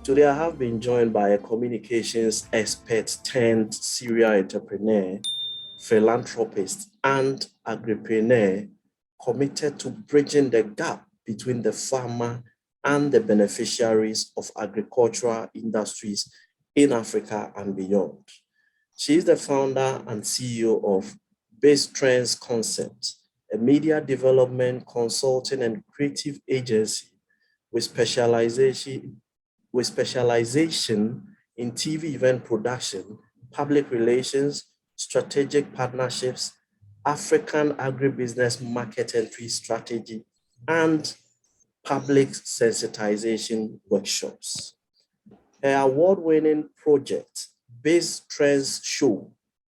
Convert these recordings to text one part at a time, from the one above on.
Today, I have been joined by a communications expert turned serial entrepreneur, philanthropist, and agripreneur committed to bridging the gap between the farmer and the beneficiaries of agricultural industries in Africa and beyond. She is the founder and CEO of Base Trends Concept, a media development, consulting, and creative agency with specialization in TV event production, public relations, strategic partnerships, African agribusiness market entry strategy, and public sensitization workshops. Her award-winning project, Base Trends Show,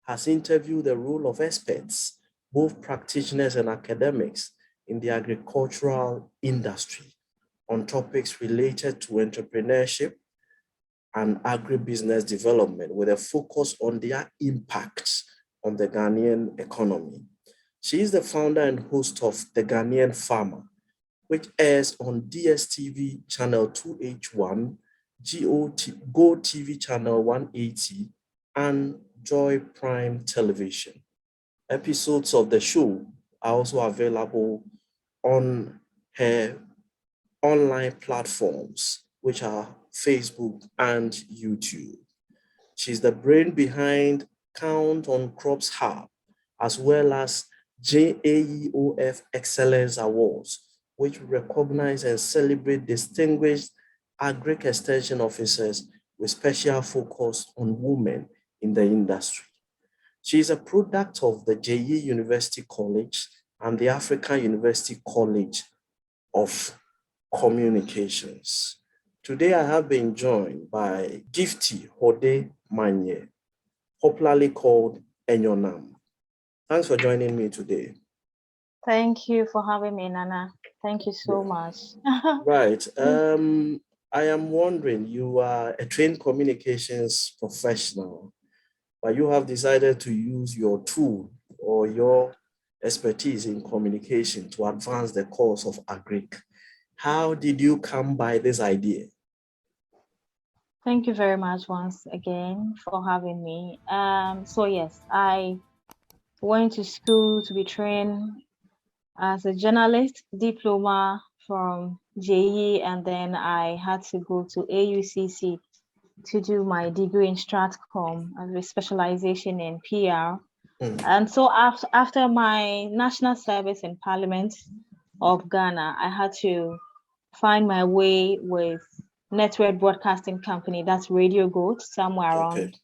has interviewed the role of experts, both practitioners and academics, in the agricultural industry on topics related to entrepreneurship and agribusiness development with a focus on their impacts on the Ghanaian economy. She is the founder and host of The Ghanaian Farmer, which airs on DSTV channel 2H1, Go TV channel 180, and Joy Prime Television. Episodes of the show are also available on her online platforms, which are Facebook and YouTube. She's the brain behind Count on Crops Hub, as well as JAEOF Excellence Awards, which recognize and celebrate distinguished agric extension officers with special focus on women in the industry. She is a product of the JE University College and the African University College of Communications. Today, I have been joined by Gifty Hode Manye, popularly called Enyonam. Thanks for joining me today. Thank you for having me, Nana. Thank you so much. Right. I am wondering, you are a trained communications professional, but you have decided to use your tool or your expertise in communication to advance the cause of agric. How did you come by this idea? Thank you very much once again for having me. So yes, I went to school to be trained as a journalist, diploma from JE, and then I had to go to AUCC to do my degree in Stratcom with specialization in PR. And so after my national service in Parliament of Ghana, I had to find my way with network broadcasting company, that's Radio Gold, somewhere around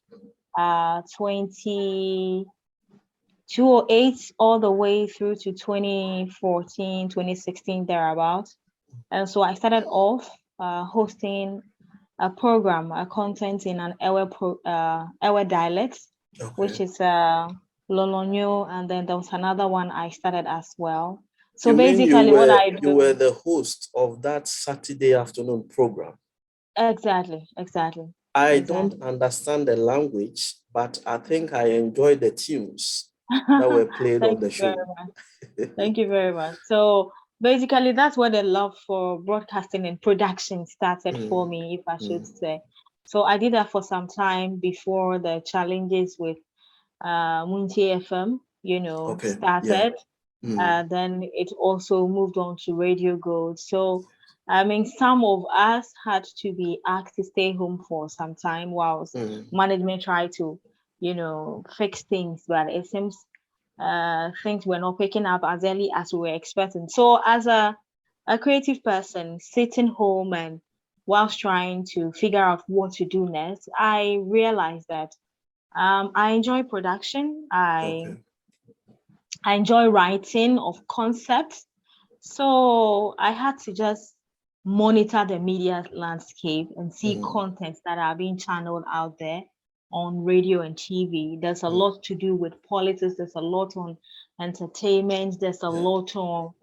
2008 all the way through to 2014, 2016, thereabouts. And so I started off hosting a program, a content in an Ewe dialect, which is Lolonyo, and then there was another one I started as well. So basically what I do... You were the host of that Saturday afternoon program. Exactly. I don't understand the language, but I think I enjoyed the tunes that were played on the show. Thank you very much. So basically, that's where the love for broadcasting and production started for me, if I should say. So I did that for some time before the challenges with Munti FM, started. Then it also moved on to Radio Gold. So, I mean, some of us had to be asked to stay home for some time whilst management tried to, fix things. But it seems things were not picking up as early as we were expecting. So as a creative person sitting home and whilst trying to figure out what to do next, I realized that I enjoy production. I enjoy writing of concepts. So I had to just monitor the media landscape and see contents that are being channeled out there on radio and TV. There's a lot to do with politics. There's a lot on entertainment. There's a lot on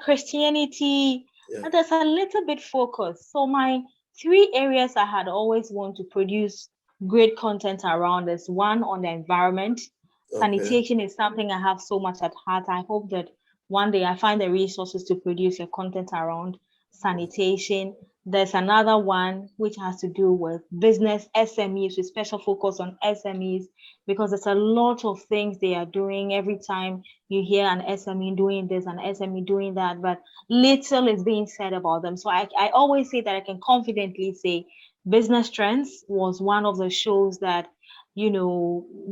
Christianity. And there's a little bit focused. So my 3 areas I had always wanted to produce great content around is one on the environment. Sanitation is something I have so much at heart. I hope that one day I find the resources to produce a content around sanitation. There's another one which has to do with business SMEs, with special focus on SMEs, because there's a lot of things they are doing. Every time you hear an SME doing this, an SME doing that, but little is being said about them. So I always say that I can confidently say Business Trends was one of the shows that,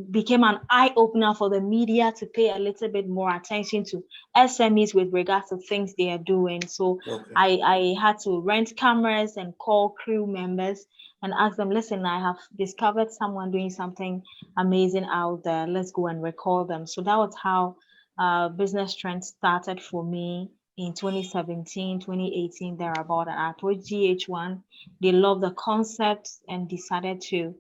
became an eye-opener for the media to pay a little bit more attention to SMEs with regards to things they are doing. So I had to rent cameras and call crew members and ask them, listen, I have discovered someone doing something amazing out there. Let's go and record them. So that was how Business Trends started for me in 2017, 2018, thereabout. And I told GH1, they loved the concept and decided to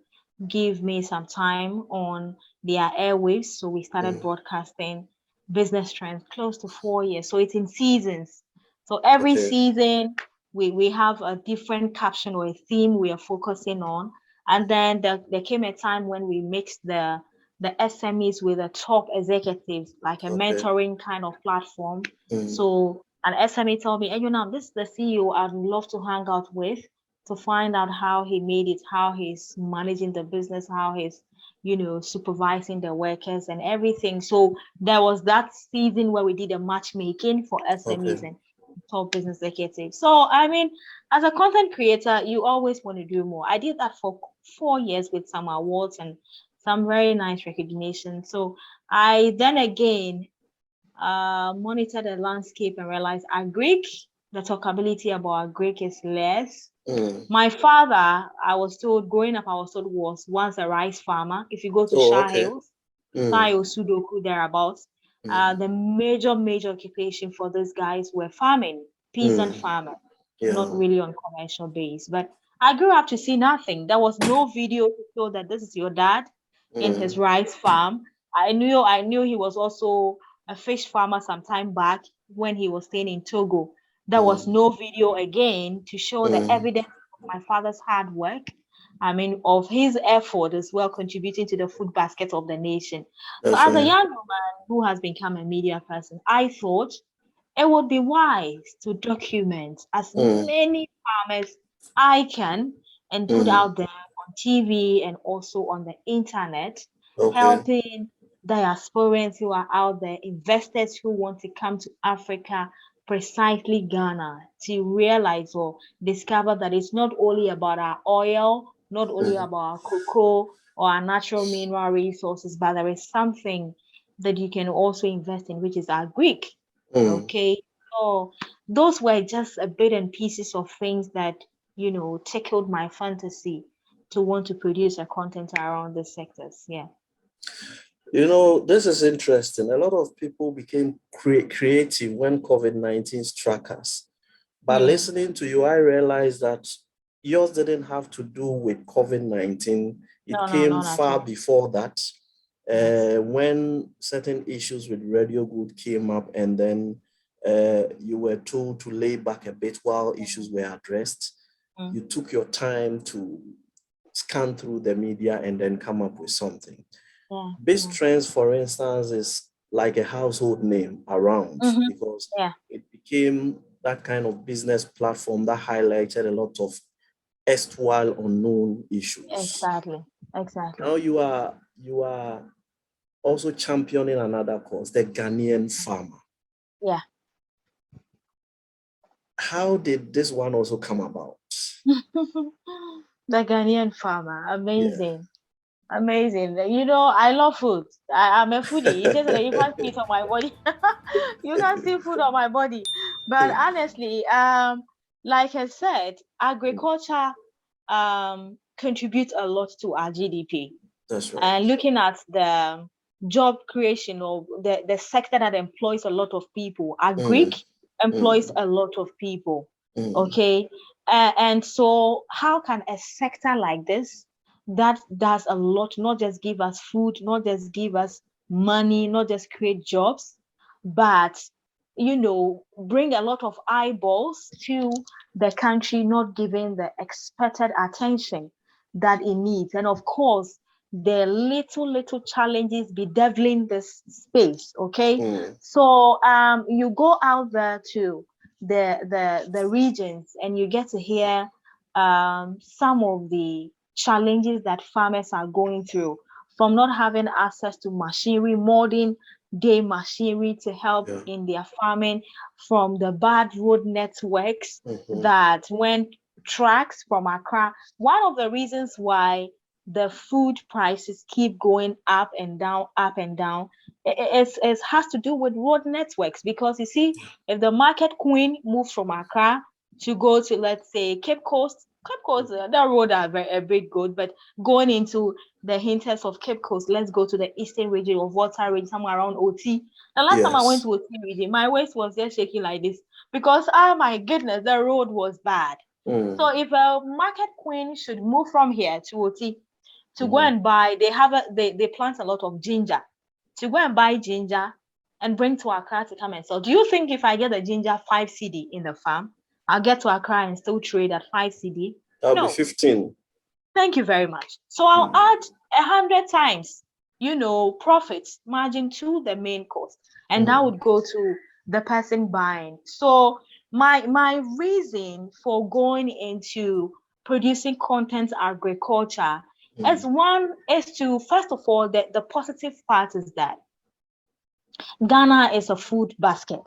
give me some time on their airwaves. So we started broadcasting Business Trends close to 4 years. So it's in seasons. So every season we have a different caption or a theme we are focusing on. And then there came a time when we mixed the SMEs with the top executives, like a mentoring kind of platform. So an SME told me, Enyonam, this is the CEO I'd love to hang out with to find out how he made it, how he's managing the business, how he's, supervising the workers and everything. So there was that season where we did a matchmaking for SMEs and top business executives. So, I mean, as a content creator, you always want to do more. I did that for 4 years with some awards and some very nice recognition. So I then again monitor the landscape and realize the talkability about Greek is less. My father, I was told, growing up, was once a rice farmer. If you go to Shah Hills, Sudoku, thereabouts, the major occupation for these guys were farming, peasant farmer, not really on commercial base. But I grew up to see nothing. There was no video to show that this is your dad in his rice farm. I knew he was also a fish farmer some time back when he was staying in Togo. There was no video again to show the evidence of my father's hard work. I mean, of his effort as well, contributing to the food basket of the nation. So as a young woman who has become a media person, I thought it would be wise to document as many farmers I can and put out there on TV and also on the internet, helping diasporans who are out there, investors who want to come to Africa, precisely Ghana, to realize or discover that it's not only about our oil, not only about our cocoa or our natural mineral resources, but there is something that you can also invest in, which is our Greek. Okay. So those were just a bit and pieces of things that, tickled my fantasy to want to produce a content around the sectors. Yeah. This is interesting. A lot of people became creative when COVID-19 struck us. But listening to you, I realized that yours didn't have to do with COVID-19. It came far before that. When certain issues with Radio Good came up, and then you were told to lay back a bit while issues were addressed. You took your time to scan through the media and then come up with something. Business Trends, for instance, is like a household name around because it became that kind of business platform that highlighted a lot of erstwhile unknown issues. Exactly. Now you are also championing another cause, the Ghanaian farmer. Yeah. How did this one also come about? The Ghanaian farmer, amazing. Amazing. I love food. I'm a foodie. It's just that you can't see it on my body. You can't see food on my body. But honestly, like I said, agriculture contributes a lot to our GDP. That's right. And looking at the job creation or the sector that employs a lot of people, Greek employs a lot of people. Okay. And so how can a sector like this that does a lot, not just give us food, not just give us money, not just create jobs, but bring a lot of eyeballs to the country, not giving the expected attention that it needs. And of course, the little challenges bedeviling this space. Okay. So you go out there to the regions, and you get to hear some of the challenges that farmers are going through, from not having access to machinery, modern day machinery to help in their farming, from the bad road networks that when trucks from Accra. One of the reasons why the food prices keep going up and down, it has to do with road networks. Because you see, if the market queen moves from Accra to go to, let's say, Cape Coast, the road are a bit good, but going into the hinters of Cape Coast, let's go to the eastern region of Water Region, somewhere around OT. The last time I went to OT region, my waist was just shaking like this because, oh my goodness, the road was bad. So if a market queen should move from here to OT to go and buy, they plant a lot of ginger, to go and buy ginger and bring to Accra to come and sell. Do you think if I get the ginger 5 CD in the farm, I'll get to Accra and still trade at 5 CD? That'll be 15. Thank you very much. So I'll add 100 times, profit margin to the main cost, and that would go to the person buying. So my reason for going into producing content agriculture is to, first of all, the positive part is that Ghana is a food basket.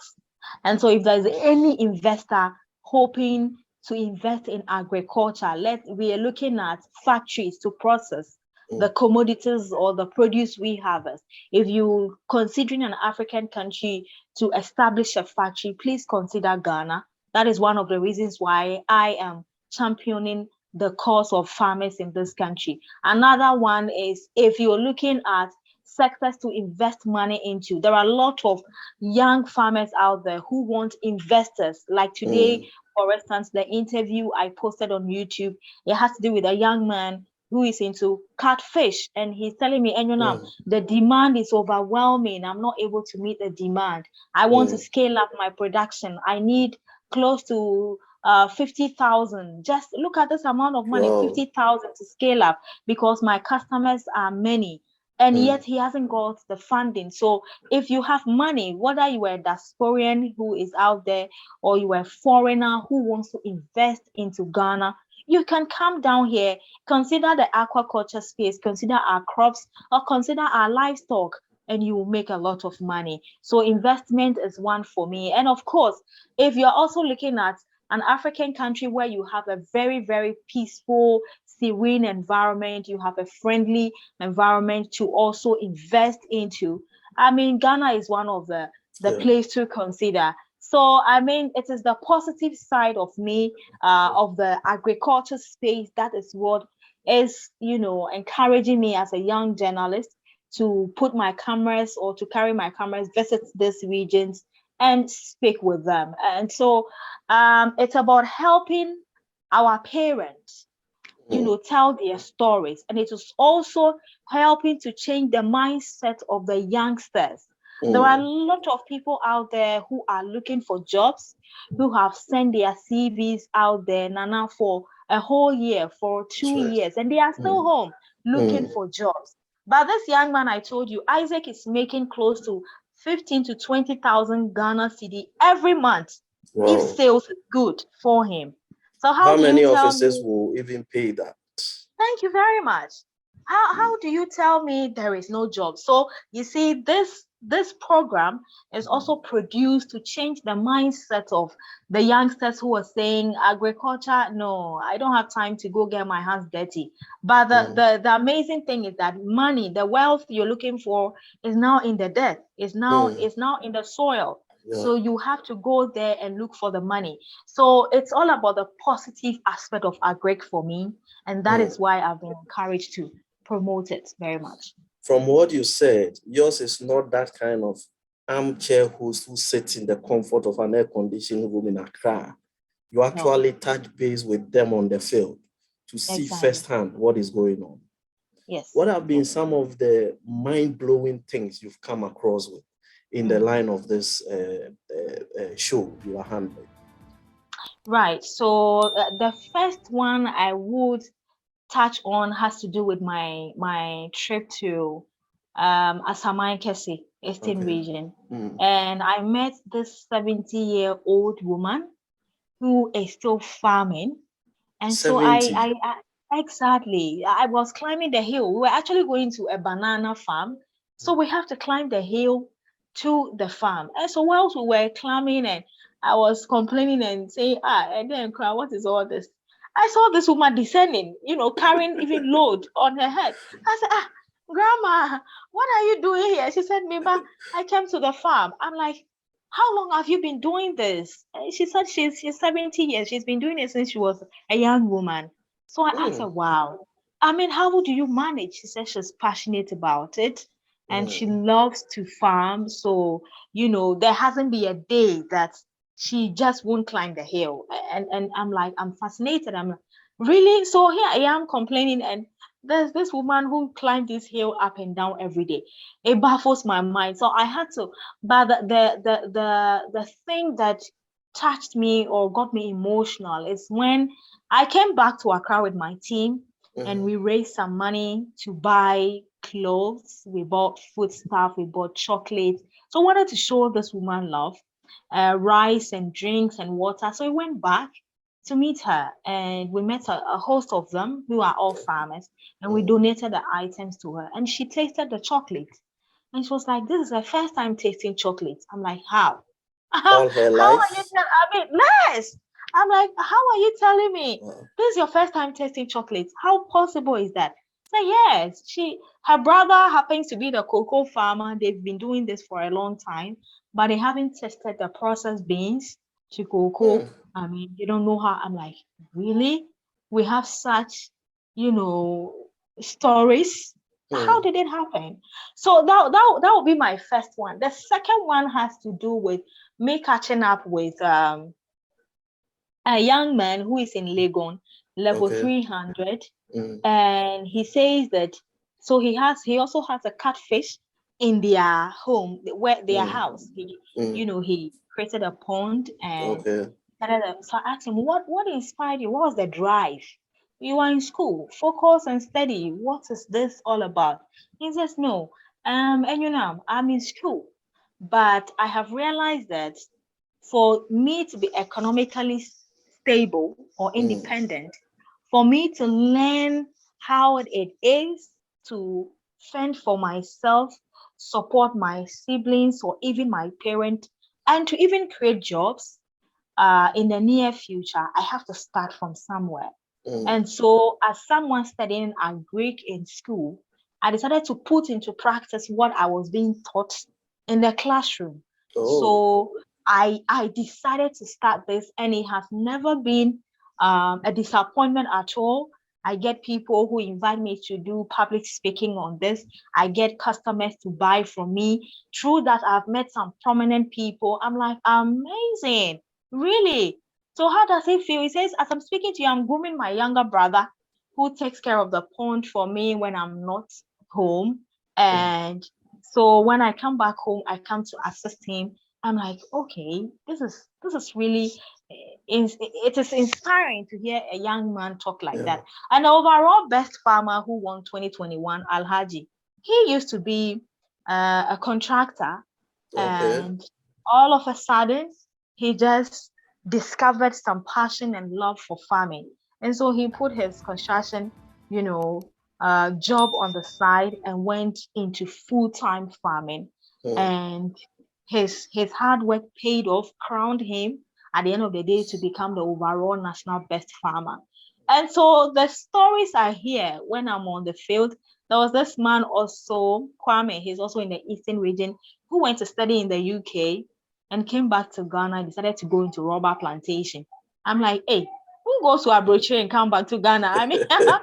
And so if there's any investor hoping to invest in agriculture, we are looking at factories to process the commodities or the produce we harvest. If you considering an African country to establish a factory, please consider Ghana. That is one of the reasons why I am championing the cause of farmers in this country. Another one is, if you're looking at sectors to invest money into, there are a lot of young farmers out there who want investors. Like today, for instance, the interview I posted on YouTube, it has to do with a young man who is into catfish, and he's telling me, Enyonam, the demand is overwhelming. I'm not able to meet the demand. I want to scale up my production. I need close to 50,000. Just look at this amount of money, 50,000 to scale up, because my customers are many. And yet he hasn't got the funding. So if you have money, whether you are a diasporian who is out there or you are a foreigner who wants to invest into Ghana, you can come down here, consider the aquaculture space, consider our crops, or consider our livestock, and you will make a lot of money. So investment is one for me. And of course, if you're also looking at an African country where you have a very, very peaceful, serene environment, you have a friendly environment to also invest into, I mean, Ghana is one of the place to consider. So, I mean, it is the positive side of me, of the agriculture space. That is what is, encouraging me as a young journalist to put my cameras or to carry my cameras, visit these regions and speak with them. And so it's about helping our parents, tell their stories. And it is also helping to change the mindset of the youngsters. There are a lot of people out there who are looking for jobs, who have sent their CVs out there, Nana, for a whole year, for 2 years, and they are still home looking for jobs. But this young man I told you, Isaac, is making close to 15 to 20,000 Ghana cedi every month if sales is good for him. So how many officers will even pay that? Thank you very much. How do you tell me there is no job? So you see, this program is also produced to change the mindset of the youngsters who are saying agriculture, no, I don't have time to go get my hands dirty. But the amazing thing is that money, the wealth you're looking for, is now in the dirt, is now in the soil. So you have to go there and look for the money. So it's all about the positive aspect of agric for me. And that is why I've been encouraged to promote it very much. From what you said, yours is not that kind of armchair host who sits in the comfort of an air-conditioned room in Accra. You actually touch base with them on the field to see firsthand what is going on. Yes. What have been some of the mind-blowing things you've come across with in the line of this show you are handling? Right. So the first one I would touch on has to do with my trip to Asamankese. Eastern Okay. region. And I met this 70-year-old woman who is still farming. And so 70. exactly, I was climbing the hill. We were actually going to a banana farm. So we have to climb the hill to the farm. And so whilst we were climbing and I was complaining and saying, and then cry, what is all this? I saw this woman descending, carrying even load on her head. I said, Grandma, what are you doing here? She said, Mima, I came to the farm. I'm like, how long have you been doing this? She said she's 70 years. She's been doing it since she was a young woman. So I asked her, wow. I mean, how do you manage? She said she's passionate about it and she loves to farm. So, there hasn't been a day that she just won't climb the hill. And I'm like, I'm fascinated. I'm like, really? So here I am complaining, and there's this woman who climbed this hill up and down every day. It baffles my mind. So I had to, but the thing that touched me or got me emotional is when I came back to Accra with my team and we raised some money to buy clothes. We bought food stuff, we bought chocolate. So I wanted to show this woman love, rice and drinks and water. So we went back to meet her and we met a host of them who are all farmers, and we donated the items to her and she tasted the chocolate. And she was like, this is her first time tasting chocolate. I'm like, how? How All her are you life? I mean, yes. I'm like, how are you telling me this is your first time tasting chocolate? How possible is that? So yes, her brother happens to be the cocoa farmer. They've been doing this for a long time, but they haven't tested the processed beans to cocoa. I mean, they don't know how. I'm like, really? We have such, you know, stories. How did it happen? So that would be my first one. The second one has to do with me catching up with a young man who is in Legon, level Okay. 300, and he says that so he also has a catfish in their home, where their house. He created a pond and Okay. so I asked him, what inspired you? What was the drive? You are in school, focus and study. What is this all about? He says, no, I'm in school, but I have realized that for me to be economically stable or independent, for me to learn how it is to fend for myself, support my siblings or even my parent, and to even create jobs in the near future, I have to start from somewhere. And so, as someone studying Greek in school, I decided to put into practice what I was being taught in the classroom. Oh. So I decided to start this, and it has never been a disappointment at all. I get people who invite me to do public speaking on this. I get customers to buy from me. Through that, I've met some prominent people. I'm like, amazing, really. So how does it feel? He says, as I'm speaking to you, I'm grooming my younger brother who takes care of the pond for me when I'm not home. And so when I come back home, I come to assist him. I'm like, okay, this is really it is inspiring to hear a young man talk like Yeah. that. And the overall best farmer who won 2021, Alhaji, he used to be a contractor, Okay. and all of a sudden he just discovered some passion and love for farming. And so he put his construction, job on the side and went into full-time farming. And his hard work paid off, crowned him at the end of the day to become the overall national best farmer. And so the stories I hear when I'm on the field. There was this man also, Kwame, he's also in the Eastern region, who went to study in the UK and came back to Ghana and decided to go into rubber plantation. I'm like, hey, who goes to Abrochi and come back to Ghana? I mean, some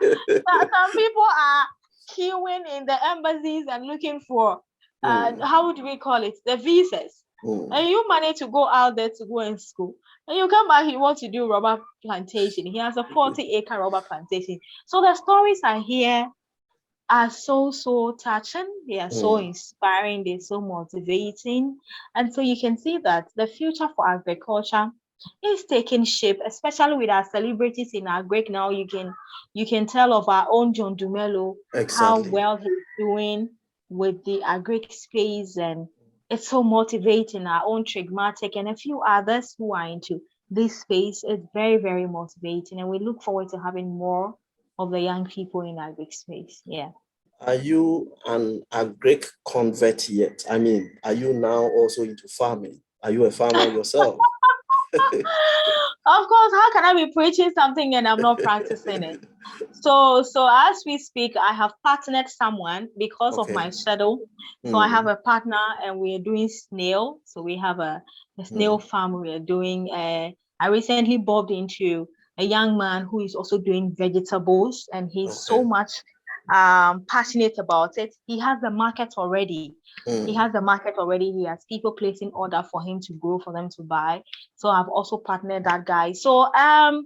people are queuing in the embassies and looking for, how do we call it, the visas. And you manage to go out there to go in school. And you come back, he wants to do rubber plantation. He has a 40-acre rubber plantation. So the stories I hear are so touching. They are so inspiring. They're so motivating. And so you can see that the future for agriculture is taking shape, especially with our celebrities in our Greek now. You can tell of our own John Dumelo how Exactly. well he's doing. with the agric space, and it's so motivating. Our own Trigmatic and a few others who are into this space. It's very, very motivating, and we look forward to having more of the young people in agric space. Yeah. Are you an agric convert yet? I mean, are you now also into farming? Are you a farmer yourself? Of course, how can I be preaching something and I'm not practicing it? So as we speak, I have partnered someone because of my schedule. So I have a partner and we are doing snail. So we have a snail farm we are doing. I recently bobbed into a young man who is also doing vegetables, and he's so much passionate about it. He has the market already. He has the market already. He has people placing order for him to grow, for them to buy. So I've also partnered that guy. So I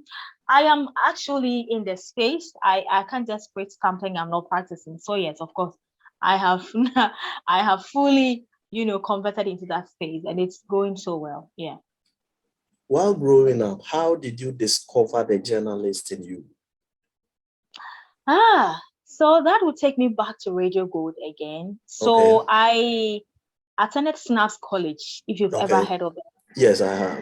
am actually in the space. I can't just preach something I'm not practicing. So yes, of course, I have I have fully, converted into that space, and it's going so well. Yeah. While growing up, how did you discover the journalist in you? So that would take me back to Radio Gold again. So I attended Snaps College, if you've ever heard of it. Yes, I have.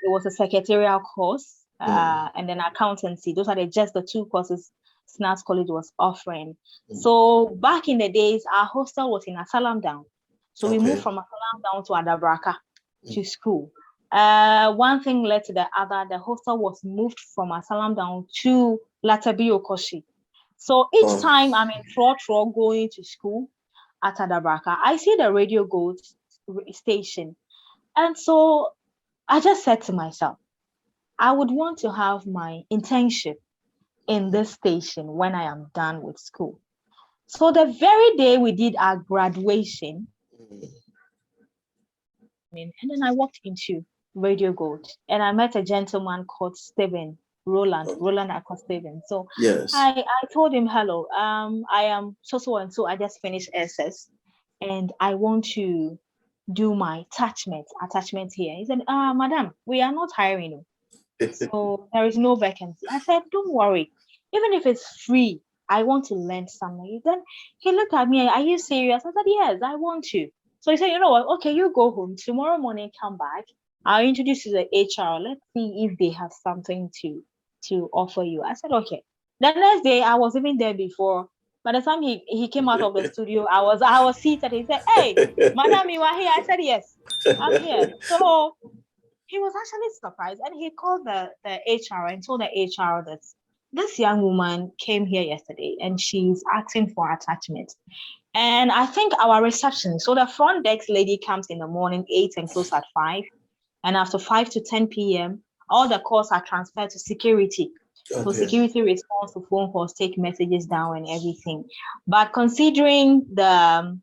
It was a secretarial course and then accountancy. Those are just the two courses Snaps College was offering. So back in the days, our hostel was in Asalam Down. So we moved from Asalam Down to Adabraka to school. One thing led to the other. The hostel was moved from Asalam Down to Latabi Okoshi. So each time I'm in Trotro going to school at Adabraka, I see the Radio Gold station. And so I just said to myself, I would want to have my internship in this station when I am done with school. So the very day we did our graduation, and then I walked into Radio Gold and I met a gentleman called Steven Roland Acosteven. So yes. I told him, hello, I am so and so. I just finished SS and I want to do my attachment here. He said, madam, we are not hiring you. So there is no vacancy. I said, don't worry. Even if it's free, I want to learn something. Then he looked at me, are you serious? I said, yes, I want to. So he said, you know what? Okay, you go home. Tomorrow morning, come back. I'll introduce you to the HR. Let's see if they have something to offer you. I said, okay. The next day, I was even there before. By the time he came out of the studio, I was seated. He said, hey, madam, you are here? I said, yes, I'm here. So he was actually surprised, and he called the HR and told the HR that this young woman came here yesterday and she's asking for attachment. And I think our reception, so the front desk lady comes in the morning 8 and close at 5. And after 5 to 10 p.m., all the calls are transferred to security. So security responds to phone calls, take messages down and everything. But considering the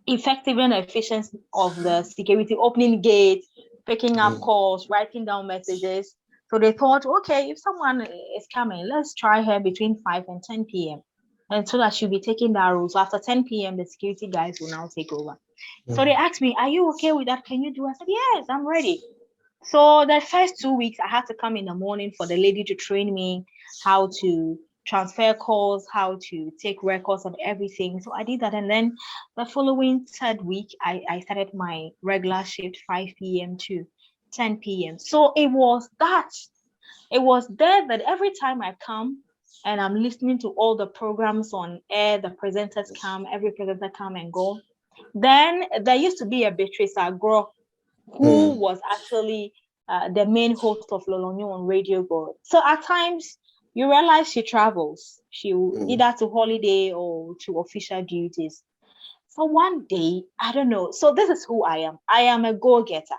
effective and efficiency of the security, opening gates, picking up calls, writing down messages, so they thought, okay, if someone is coming, let's try her between 5 and 10 p.m. And so that she'll be taking that role. So after 10 p.m., the security guys will now take over. So they asked me, are you okay with that? Can you do? I said, yes, I'm ready. So the first 2 weeks, I had to come in the morning for the lady to train me how to transfer calls, how to take records and everything. So I did that. And then the following third week, I started my regular shift, 5 p.m. to 10 p.m. So it was there that every time I come, and I'm listening to all the programs on air, the presenters come, every presenter come and go. Then there used to be a Beatrice Agro who was actually the main host of Lolonyo on Radio Gold. So at times you realize she travels. She either to holiday or to official duties. So one day, I don't know. So this is who I am. I am a go-getter.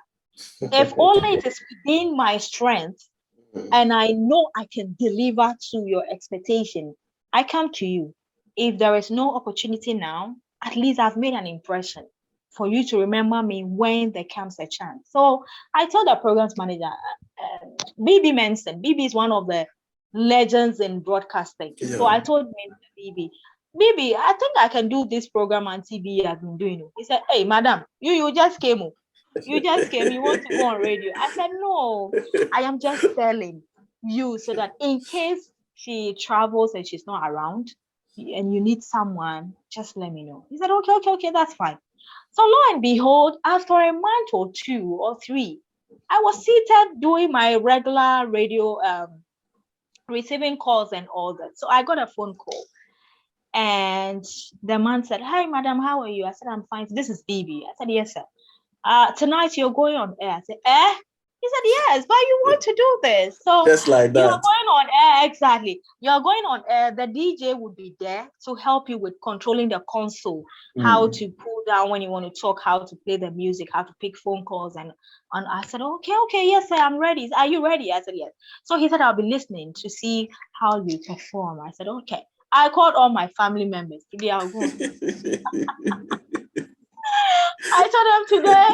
If only it is within my strength, and I know I can deliver to your expectation, I come to you. If there is no opportunity now, at least I've made an impression for you to remember me when there comes a chance. So I told the programs manager, BB Manson, BB is one of the legends in broadcasting. Yeah. So I told BB, I think I can do this program and TV has been doing. He said, hey, madam, you just came. You just came, you want to go on radio. I said, no, I am just telling you so that in case she travels and she's not around, and you need someone, just let me know. He said, okay, that's fine. So lo and behold, after a month or 2 or 3, I was seated doing my regular radio, receiving calls and all that. So I got a phone call, and the man said, "Hi, madam, how are you?" I said, "I'm fine." This is BB. I said, "Yes, sir. Tonight you're going on air." I said, "Eh?" He said, "Yes, but you want to do this. So just like you're that. going on air." Exactly. You're going on air. The DJ would be there to help you with controlling the console, how to pull down when you want to talk, how to play the music, how to pick phone calls. And I said, okay, yes, sir, I'm ready. Are you ready? I said, yes. So he said, "I'll be listening to see how you perform." I said, okay. I called all my family members. Today I'll go. I told them today,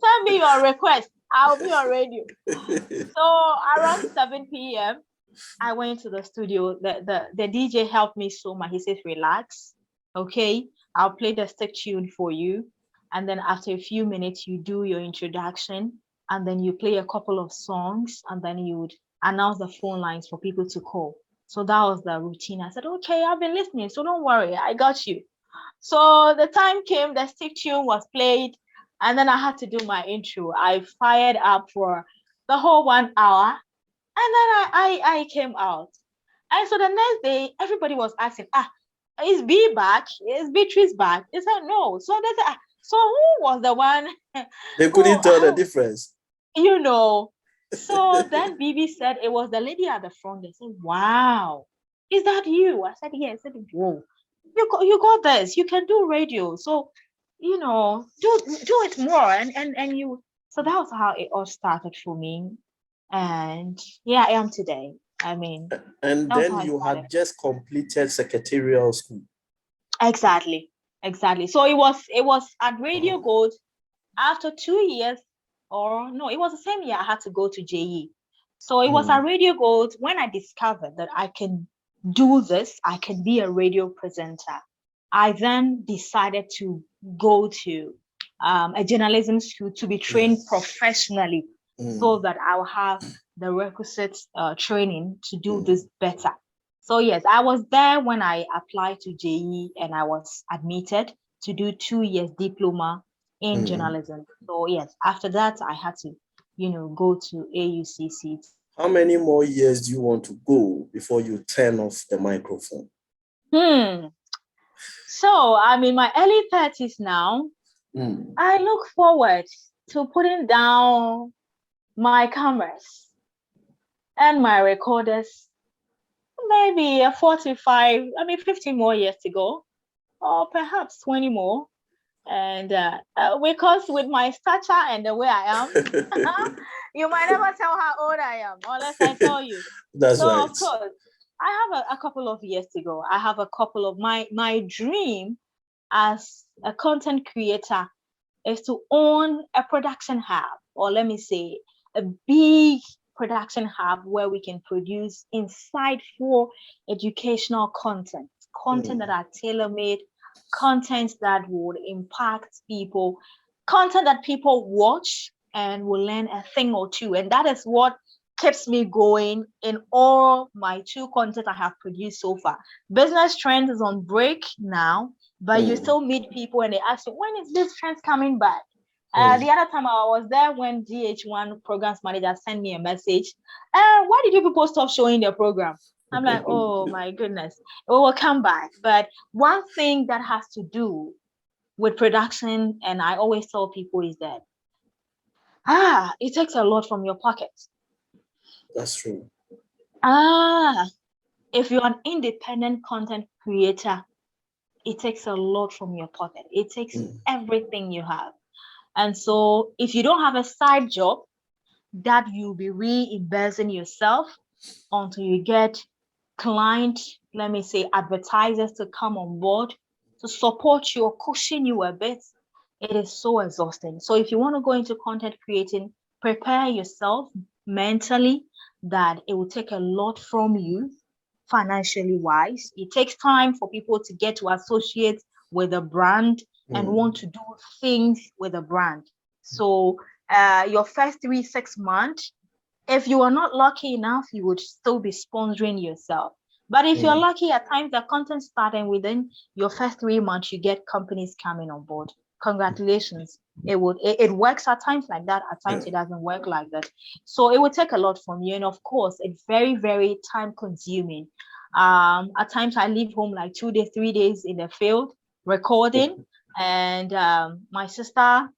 send me your request. I'll be on radio. So around 7 p.m., I went to the studio. The DJ helped me so much. He says, "Relax. Okay, I'll play the stick tune for you. And then after a few minutes, you do your introduction. And then you play a couple of songs. And then you would announce the phone lines for people to call." So that was the routine. I said, "Okay, I've been listening. So don't worry. I got you." So the time came, the stick tune was played, and then I had to do my intro. I fired up for the whole 1 hour, and then I came out. And so the next day, everybody was asking, is B back? Is Beatrice back? They said no. So they said, so who was the one? They couldn't tell the difference. So then BB said it was the lady at the front. They said, "Wow, is that you?" I said, "Yes." I said, "Whoa. You got this. You can do radio. So, do it more." And you. So that was how it all started for me. And here I am today. I mean, and then you had just completed secretarial school. Exactly. So it was at Radio Gold. After 2 years, or no, it was the same year I had to go to JE. So it was at Radio Gold when I discovered that I can do this. I can be a radio presenter. I then decided to go to a journalism school to be trained professionally, so that I'll have the requisite training to do this better. So yes, I was there when I applied to JE, and I was admitted to do 2 years diploma in journalism. So yes, after that I had to, go to AUCC. How many more years do you want to go before you turn off the microphone? So I'm in my early 30s now. I look forward to putting down my cameras and my recorders. Maybe 50 more years to go, or perhaps 20 more. And because with my stature and the way I am, you might never tell how old I am unless I tell you. That's right. Of course, I have a couple of years to go. I have a couple of my dream as a content creator is to own a production hub, or let me say a big production hub where we can produce insightful educational content that are tailor-made, content that would impact people, content that people watch and will learn a thing or two. And that is what keeps me going in all my 2 content I have produced so far. Business Trends is on break now, but you still meet people and they ask you, when is this trend coming back? The other time I was there when DH1 programs manager sent me a message. Why did you people stop showing their program? I'm like, oh my goodness, it will come back. But one thing that has to do with production, and I always tell people, is that it takes a lot from your pocket. That's true. If you're an independent content creator, it takes a lot from your pocket. It takes everything you have. And so if you don't have a side job that you'll be reimbursing yourself until you get client, let me say advertisers, to come on board to support you or cushion you a bit, it is so exhausting. So if you want to go into content creating, prepare yourself mentally that it will take a lot from you financially wise. It takes time for people to get to associate with a brand and want to do things with a brand. So your first 3-6 months, if you are not lucky enough, you would still be sponsoring yourself. But if you're lucky, at times the content starts and within your first 3 months, you get companies coming on board. Congratulations. It works at times like that. At times it doesn't work like that. So it would take a lot from you. And of course, it's very, very time consuming. At times I leave home like 2 days, 3 days in the field recording. And my sister,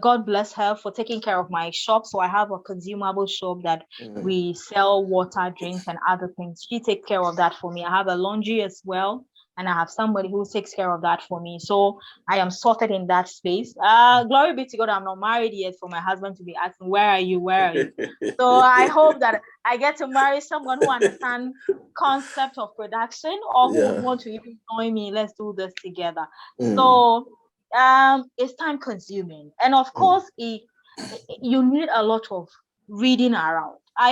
God bless her for taking care of my shop. So I have a consumable shop that we sell water, drinks, and other things. She takes care of that for me. I have a laundry as well, and I have somebody who takes care of that for me. So I am sorted in that space. Glory be to God, I'm not married yet for my husband to be asking, where are you? Where are you? So I hope that I get to marry someone who understands concept of production or who would want to even join me. Let's do this together. So it's time consuming, and of course you need a lot of reading around. I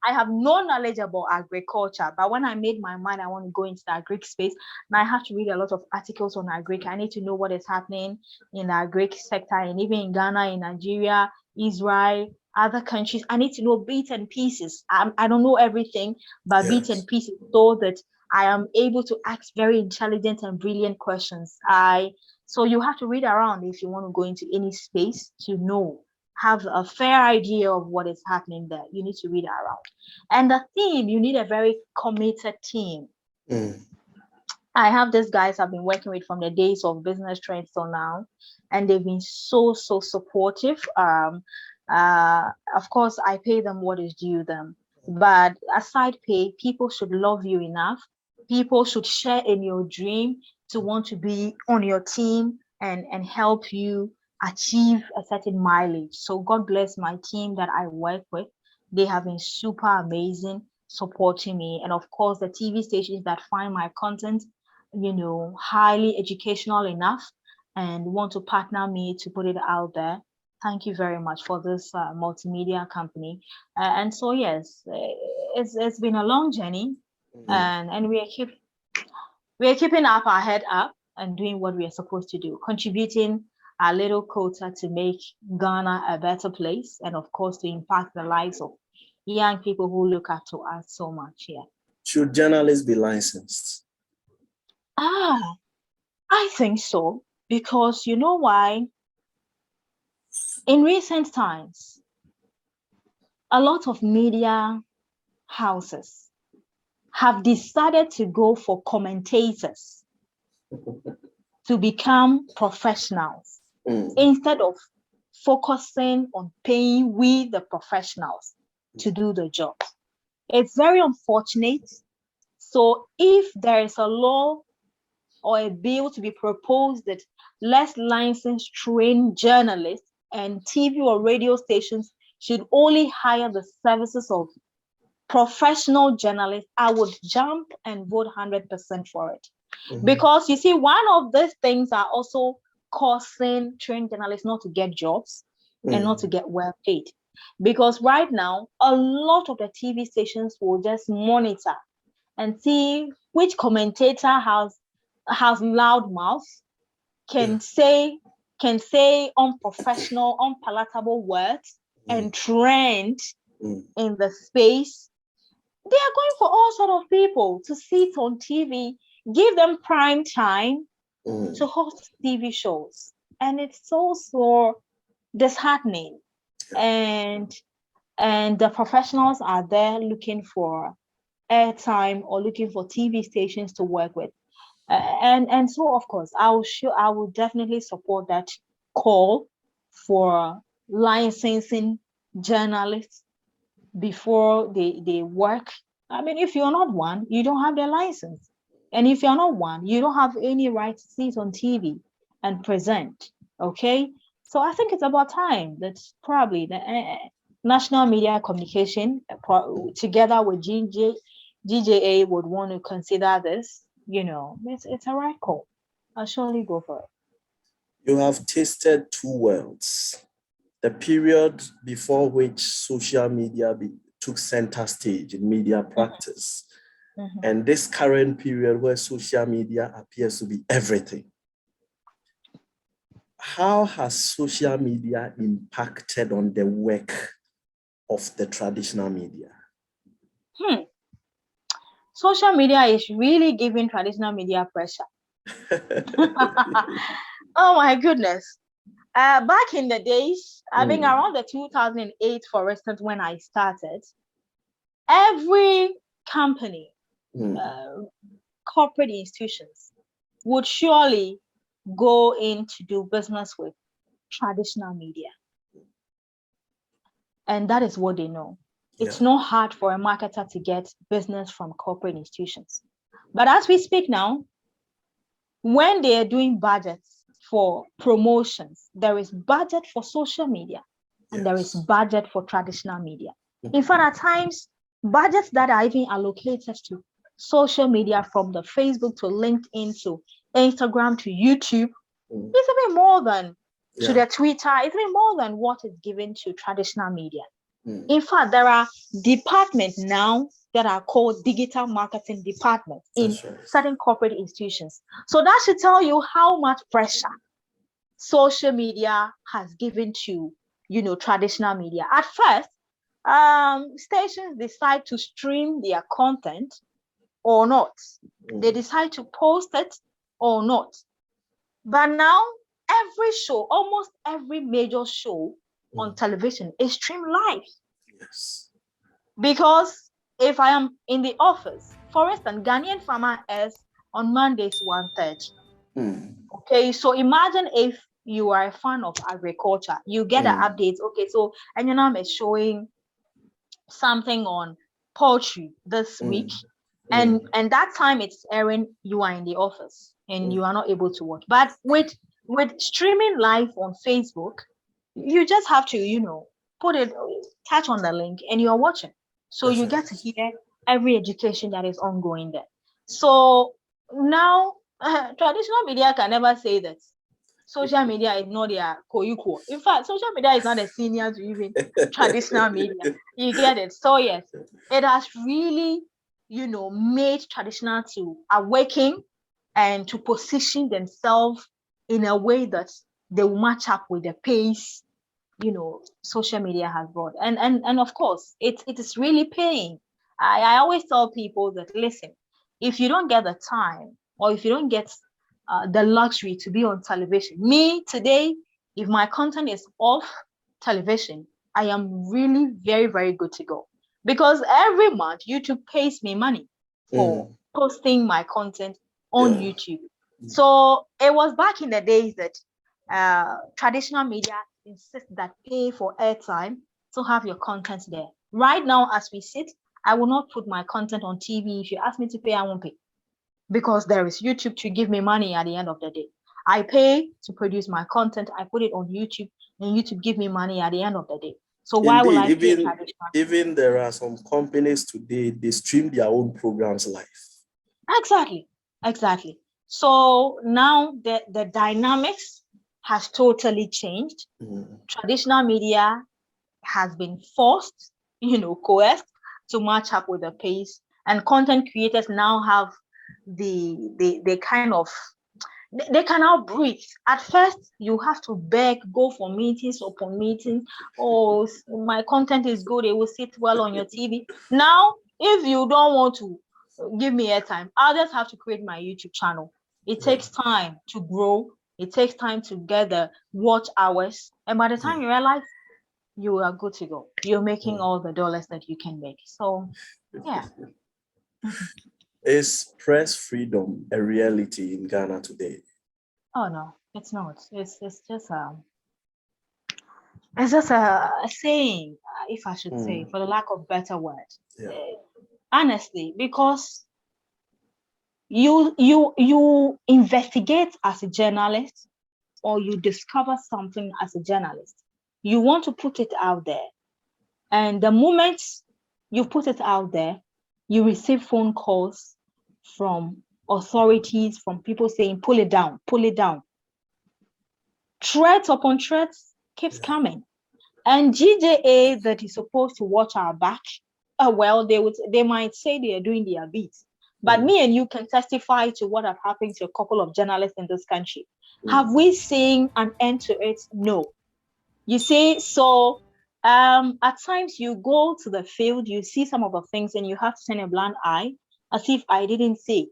have no knowledge about agriculture, but when I made my mind I want to go into the agric space, and I have to read a lot of articles on agric. I need to know what is happening in the agric sector, and even in Ghana, in Nigeria, Israel, other countries. I need to know bits and pieces. I don't know everything, but bits and pieces, so that I am able to ask very intelligent and brilliant questions. So you have to read around if you want to go into any space to know, have a fair idea of what is happening there. You need to read around. And the team, you need a very committed team. I have these guys I've been working with from the days of business trends till now, and they've been so supportive. Of course, I pay them what is due them. But aside pay, people should love you enough. People should share in your dream to want to be on your team and help you achieve a certain mileage. So God bless my team that I work with. They have been super amazing, supporting me. And of course, the TV stations that find my content, highly educational enough and want to partner me to put it out there. Thank you very much for this multimedia company. And so, yes, it's been a long journey, and we are keeping up our head up and doing what we are supposed to do, contributing a little quota to make Ghana a better place, and of course to impact the lives of young people who look up to us so much here. Should journalists be licensed? I think so, because you know why? In recent times, a lot of media houses have decided to go for commentators to become professionals instead of focusing on paying we the professionals to do the job. It's very unfortunate. So if there is a law or a bill to be proposed that less licensed trained journalists and TV or radio stations should only hire the services of professional journalists, I would jump and vote 100% for it. Because you see, one of these things are also causing trained journalists not to get jobs and not to get well paid. Because right now, a lot of the TV stations will just monitor and see which commentator has loud mouth, can say unprofessional, unpalatable words, and trend in the space. They are going for all sort of people to sit on TV, give them prime time to host TV shows. And it's so disheartening. And the professionals are there looking for airtime or looking for TV stations to work with. And so, of course, I will definitely support that call for licensing journalists before they work. I mean, if you're not one, you don't have their license. And if you're not one, you don't have any right to sit on TV and present, okay? So I think it's about time that probably the National Media Communication, together with GJA, would want to consider this. It's a right call. I'll surely go for it. You have tasted two worlds. The period before which social media took center stage in media practice, and this current period where social media appears to be everything. How has social media impacted on the work of the traditional media? social media is really giving traditional media pressure. Oh my goodness. Back in the days, I think around the 2008, for instance, when I started, every company, corporate institutions would surely go in to do business with traditional media. And that is what they know. It's not hard for a marketer to get business from corporate institutions. But as we speak now, when they are doing budgets for promotions, there is budget for social media and there is budget for traditional media. In fact, at times, budgets that are even allocated to social media, from the Facebook to LinkedIn to Instagram to YouTube, is even more than to the Twitter, it's even more than what is given to traditional media. In fact, there are departments now that are called digital marketing departments in certain corporate institutions. So that should tell you how much pressure social media has given to, traditional media. At first, stations decide to stream their content or not. They decide to post it or not. But now, every show, almost every major show on television is streamed live. Yes. Because if I am in the office, for instance, Ghanaian Farmer is on Mondays 1:30. Okay, so imagine if you are a fan of agriculture, you get the updates. Okay, so Enyonam is showing something on poultry this week, and that time it's airing, you are in the office and you are not able to watch. But with streaming live on Facebook, you just have to, put it, touch on the link, and you're watching. So you get to hear every education that is ongoing there. So now, traditional media can never say that social media is not their co-equal. In fact, social media is not a senior to even traditional media. You get it? So yes, it has really, made traditional to awaken and to position themselves in a way that they will match up with the pace, social media has brought. And of course, it is really paying. I always tell people that, listen, if you don't get the time, or if you don't get the luxury to be on television, me today, if my content is off television, I am really very, very good to go. Because every month, YouTube pays me money for posting my content on YouTube. So it was back in the days that traditional media insist that pay for airtime to have your content there. Right now, as we sit, I will not put my content on TV. If you ask me to pay, I won't pay, because there is YouTube to give me money at the end of the day. I pay to produce my content. I put it on YouTube, and YouTube give me money at the end of the day. So why will I pay traditional? Even there are some companies today, they stream their own programs live. Exactly. So now the dynamics has totally changed. Traditional media has been forced, coerced to match up with the pace, and content creators now have the kind of, they can now breathe. At first, you have to beg, go for meetings upon meetings. Oh, my content is good, it will sit well on your TV. Now, if you don't want to give me airtime, I'll just have to create my YouTube channel. It takes time to grow. It takes time to get the watch hours. And by the time you realize, you are good to go. You're making all the dollars that you can make. So, yeah. Is press freedom a reality in Ghana today? Oh no, it's not. It's just a saying, if I should say, for the lack of better word. Honestly, because you investigate as a journalist, or you discover something as a journalist, you want to put it out there, and the moment you put it out there, you receive phone calls from authorities, from people saying, pull it down. Threats upon threats keeps coming. And GJA that is supposed to watch our back, well, they might say they are doing their bit. But me and you can testify to what have happened to a couple of journalists in this country. Have we seen an end to it? No. You see, so at times you go to the field, you see some of the things, and you have to turn a blind eye. as if I didn't say.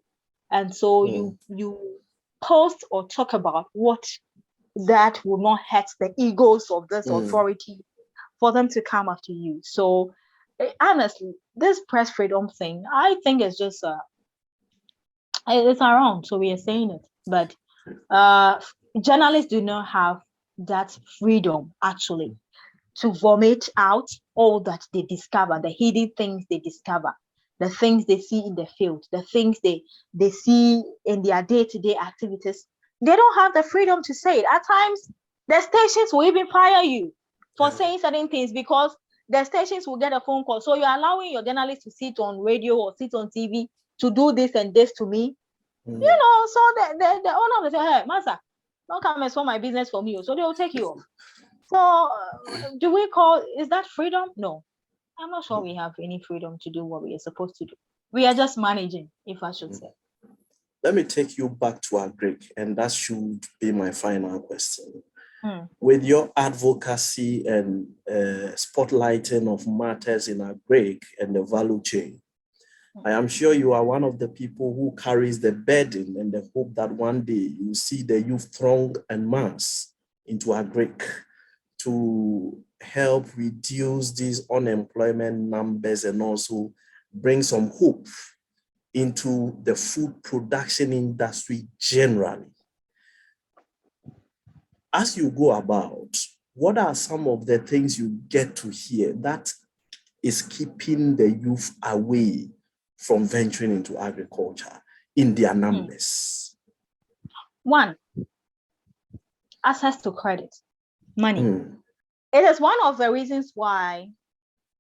And so you post or talk about what that will not hurt the egos of this authority for them to come after you. So honestly, this press freedom thing, I think it's just it's around, so we are saying it. But journalists do not have that freedom actually to vomit out all that they discover, the hidden things they discover, the things they see in the field, the things they see in their day-to-day activities. They don't have the freedom to say it. At times, the stations will even fire you for saying certain things because the stations will get a phone call. So you're allowing your journalist to sit on radio or sit on TV to do this and this to me. You know, so the owner will say, hey, master, don't come and spoil my business for me. So they will take you off. So do we call, is that freedom? No, I'm not sure we have any freedom to do what we are supposed to do. We are just managing, if I should say. Let me take you back to agric, and that should be my final question. With your advocacy and spotlighting of matters in agric and the value chain, I am sure you are one of the people who carries the burden and the hope that one day you see the youth throng en masse into agric to help reduce these unemployment numbers and also bring some hope into the food production industry generally. As you go about, what are some of the things you get to hear that is keeping the youth away from venturing into agriculture in their numbers? One, access to credit, money. It is one of the reasons why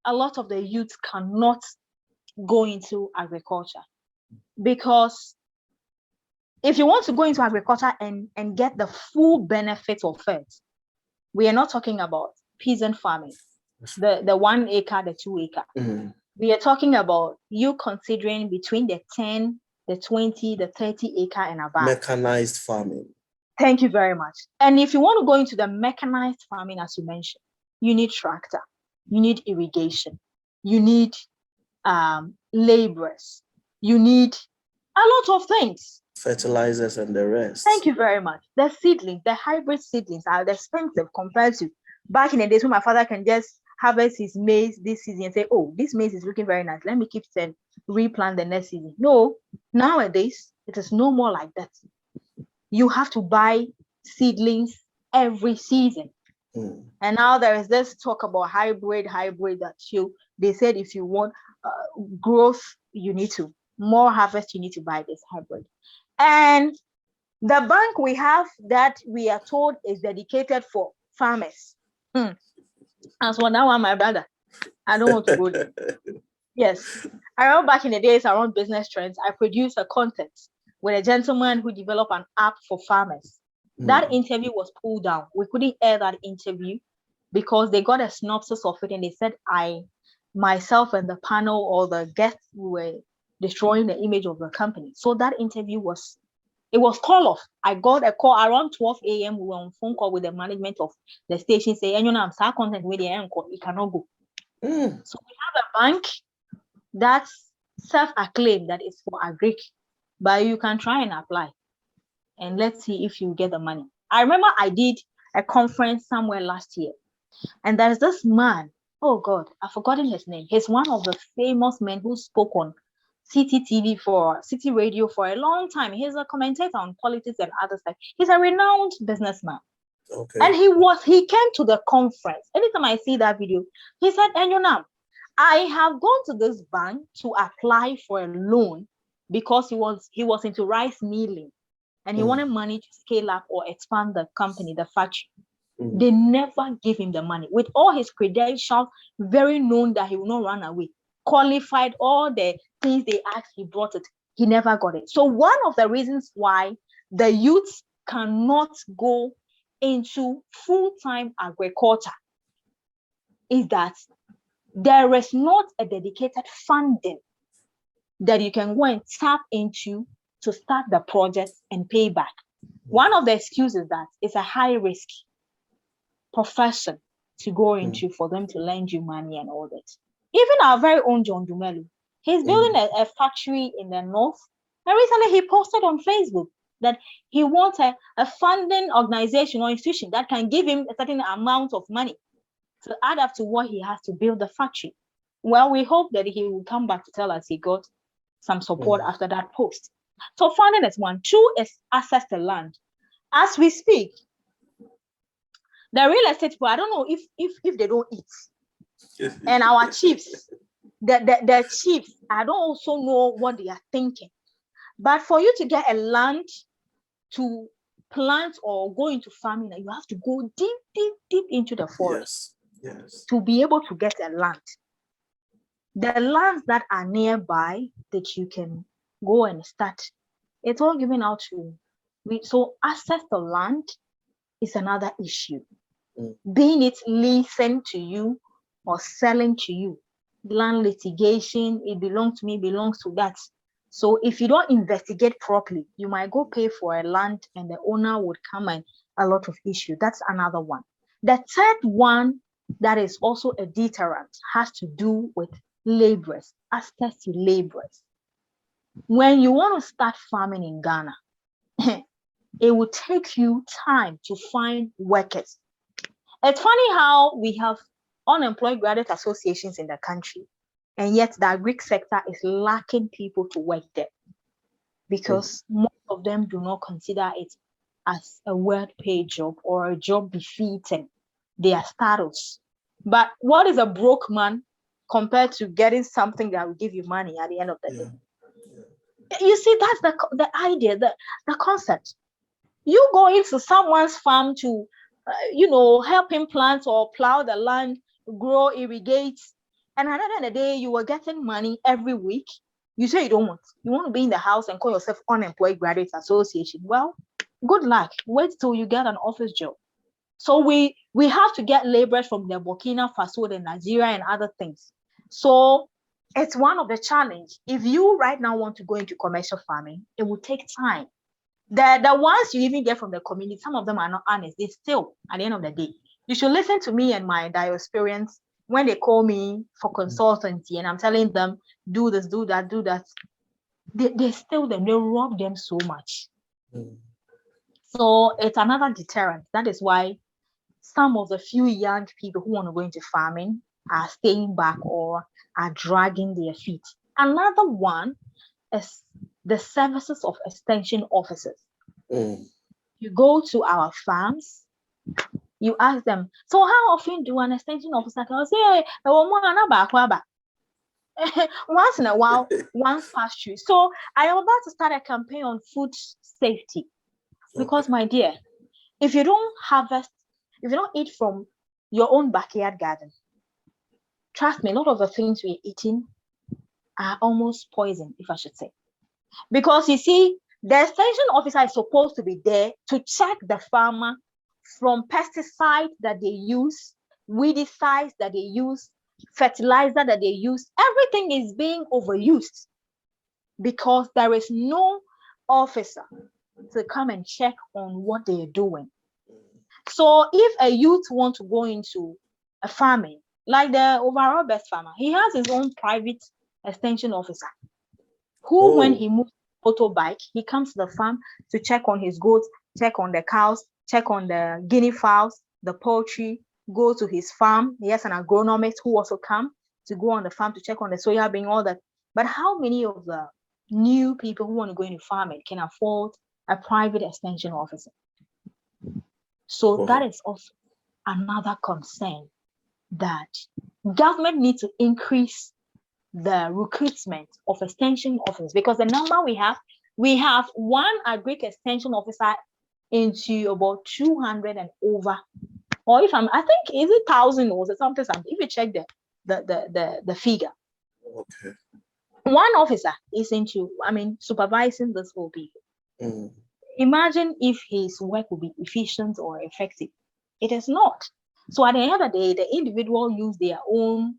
a lot of the youth cannot go into agriculture. Because if you want to go into agriculture and get the full benefit of it, we are not talking about peasant farming, the 1 acre, the 2 acre. We are talking about you considering between the 10, the 20, the 30 acre and above. Mechanized farming. Thank you very much. And if you want to go into the mechanized farming, as you mentioned, you need tractor, you need irrigation, you need laborers, you need a lot of things. Fertilizers and the rest. Thank you very much. The seedlings, the hybrid seedlings are expensive compared to back in the days when my father can just harvest his maize this season and say, oh, this maize is looking very nice. Let me keep it and replant the next season. No, nowadays, it is no more like that. You have to buy seedlings every season. And now there is this talk about hybrid that they said if you want growth, you need to more harvest, you need to buy this hybrid. And the bank we have that we are told is dedicated for farmers. As for that one, my brother, I don't want to go there. Yes, I remember back in the days around business trends, I produced a content with a gentleman who developed an app for farmers. That interview was pulled down. We couldn't air that interview because they got a synopsis of it and they said myself and the panel or the guests were destroying the image of the company. So that interview was call off. I got a call around 12 a.m. We were on phone call with the management of the station saying, Enyonam, our content with the anchor, it cannot go. So we have a bank that's self-acclaimed that is for agric, but you can try and apply. And let's see if you get the money. I remember I did a conference somewhere last year. And there's this man, oh God, I've forgotten his name. He's one of the famous men who spoke on City TV City Radio for a long time. He's a commentator on politics and other stuff. He's a renowned businessman. Okay. And he came to the conference. Anytime I see that video, he said, Enyonam, I have gone to this bank to apply for a loan because he was into rice milling. And he wanted money to scale up or expand the company, the factory. They never gave him the money. With all his credentials, very known that he will not run away, qualified, all the things they asked, he brought it. He never got it. So one of the reasons why the youth cannot go into full-time agriculture is that there is not a dedicated funding that you can go and tap into to start the project and pay back. One of the excuses that it's a high risk profession to go into for them to lend you money and all that. Even our very own John Dumelu, He's building a factory in the north. And recently he posted on Facebook that he wants a funding organization or institution that can give him a certain amount of money to add up to what he has to build the factory. Well, we hope that he will come back to tell us he got some support after that post. So funding is one. Two is access to land. As we speak, the real estate people, I don't know if they don't eat. And our chiefs, the chiefs, I don't also know what they are thinking. But for you to get a land to plant or go into farming, you have to go deep into the forest to be able to get a land. The lands that are nearby that you can go and start, it's all given out to you. So access to land is another issue. Being it leasing to you or selling to you. Land litigation, it belongs to me, belongs to that. So if you don't investigate properly, you might go pay for a land and the owner would come and a lot of issue. That's another one. The third one that is also a deterrent has to do with laborers, access to laborers. When you want to start farming in Ghana, it will take you time to find workers. It's funny how we have unemployed graduate associations in the country, and yet the agri sector is lacking people to work there because most of them do not consider it as a well-paid job or a job befitting their status. But what is a broke man compared to getting something that will give you money at the end of the day? You see, that's the idea, the concept. You go into someone's farm to help him plant or plow the land, grow, irrigate. And at the end of the day, you are getting money every week. You say you don't want. You want to be in the house and call yourself Unemployed Graduates Association. Well, good luck. Wait till you get an office job. So we have to get laborers from the Burkina Faso, the Nigeria, and other things. So it's one of the challenge. If you right now want to go into commercial farming, it will take time. The ones you even get from the community, some of them are not honest. They still, at the end of the day, you should listen to me and my experience when they call me for consultancy and I'm telling them, do this, do that, do that. They steal them, they rob them so much. So it's another deterrent. That is why some of the few young people who want to go into farming are staying back or are dragging their feet. Another one is the services of extension officers. You go to our farms, you ask them, so how often do an extension officer come? Say, once in a while, once past you. So I am about to start a campaign on food safety. Because my dear, if you don't harvest, if you don't eat from your own backyard garden, trust me, a lot of the things we're eating are almost poison, if I should say. Because you see, the extension officer is supposed to be there to check the farmer from pesticides that they use, weedicides that they use, fertilizer that they use. Everything is being overused because there is no officer to come and check on what they are doing. So if a youth wants to go into a farming, like the overall best farmer, he has his own private extension officer who, when he moves motorbike, he comes to the farm to check on his goats, check on the cows, check on the guinea fowls, the poultry, go to his farm. He has an agronomist who also come to go on the farm to check on the soya bean, all that. But how many of the new people who want to go into farming can afford a private extension officer? So that is also another concern, that government needs to increase the recruitment of extension officers, because the number we have one agri extension officer into about 200 and over, or I think is it 1,000 or something. If you check the figure, one officer is into supervising this whole people. Imagine if his work would be efficient or effective. It is not. So at the end of the day, the individual use their own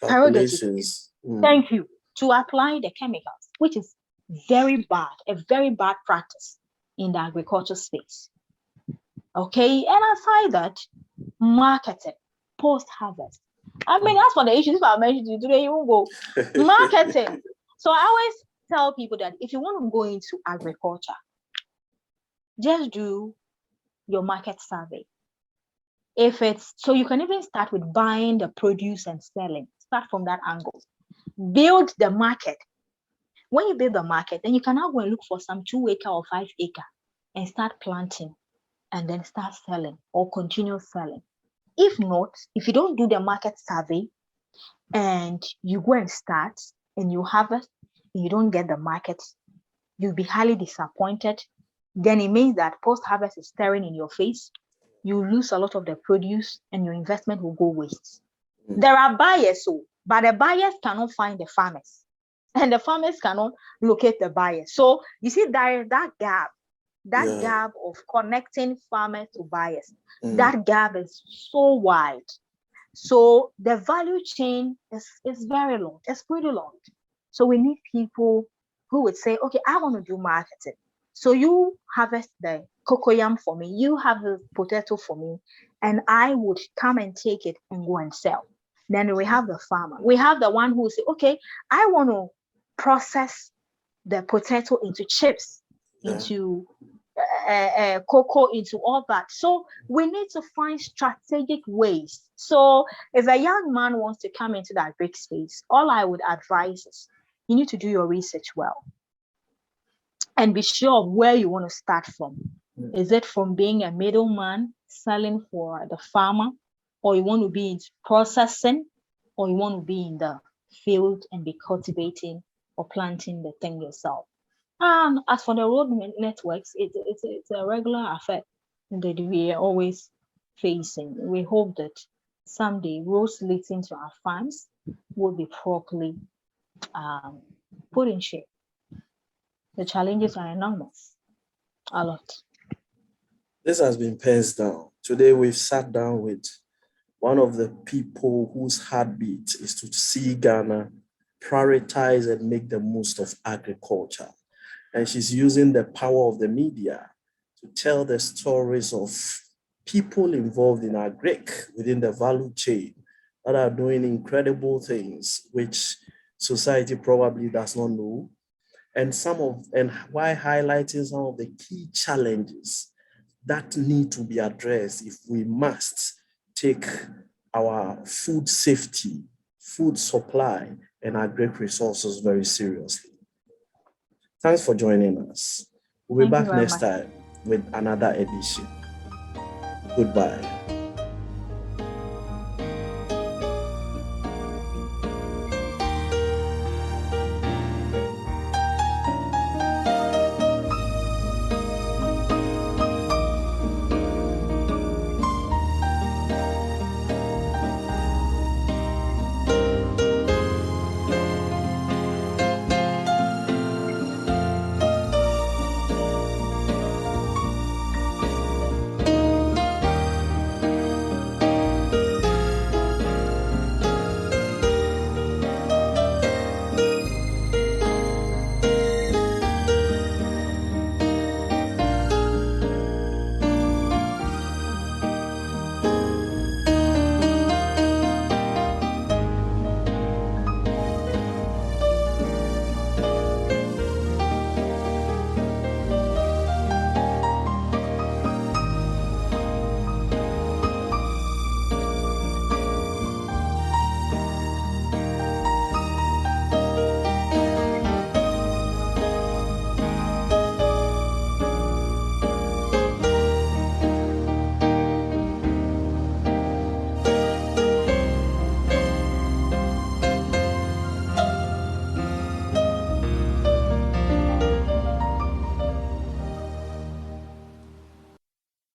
calculations. Thank you, to apply the chemicals, which is very bad, a very bad practice in the agriculture space. Okay, and aside that, marketing, post-harvest. I mean, that's one of the issues. If I mentioned to you today, you won't go. Marketing. So I always tell people that if you want to go into agriculture, just do your market survey. If it's so, you can even start with buying the produce and selling. Start from that angle. Build the market. When you build the market, then you can now go and look for some 2-acre or 5-acre and start planting and then start selling or continue selling. If not, if you don't do the market survey and you go and start and you harvest and you don't get the market, you'll be highly disappointed. Then it means that post-harvest is staring in your face. You lose a lot of the produce and your investment will go waste. There are buyers, but the buyers cannot find the farmers. And the farmers cannot locate the buyers. So you see that gap of connecting farmers to buyers, that gap is so wide. So the value chain is very long. It's pretty long. So we need people who would say, okay, I want to do marketing. So you harvest the cocoyam for me, you have the potato for me, and I would come and take it and go and sell. Then we have the farmer. We have the one who will say, okay, I want to process the potato into chips, into cocoa, into all that. So we need to find strategic ways. So if a young man wants to come into that big space, all I would advise is you need to do your research well and be sure of where you want to start from. Is it from being a middleman selling for the farmer, or you want to be in processing, or you want to be in the field and be cultivating or planting the thing yourself? And as for the road networks, it's a regular affair that we are always facing. We hope that someday roads leading to our farms will be properly put in shape. The challenges are enormous, a lot. This has been PENSDOWN. Today we've sat down with one of the people whose heartbeat is to see Ghana prioritize and make the most of agriculture. And she's using the power of the media to tell the stories of people involved in agric within the value chain that are doing incredible things, which society probably does not know. And why highlighting some of the key challenges that need to be addressed if we must take our food safety, food supply, and agric resources very seriously. Thanks for joining us. We'll be back next time with another edition. Goodbye.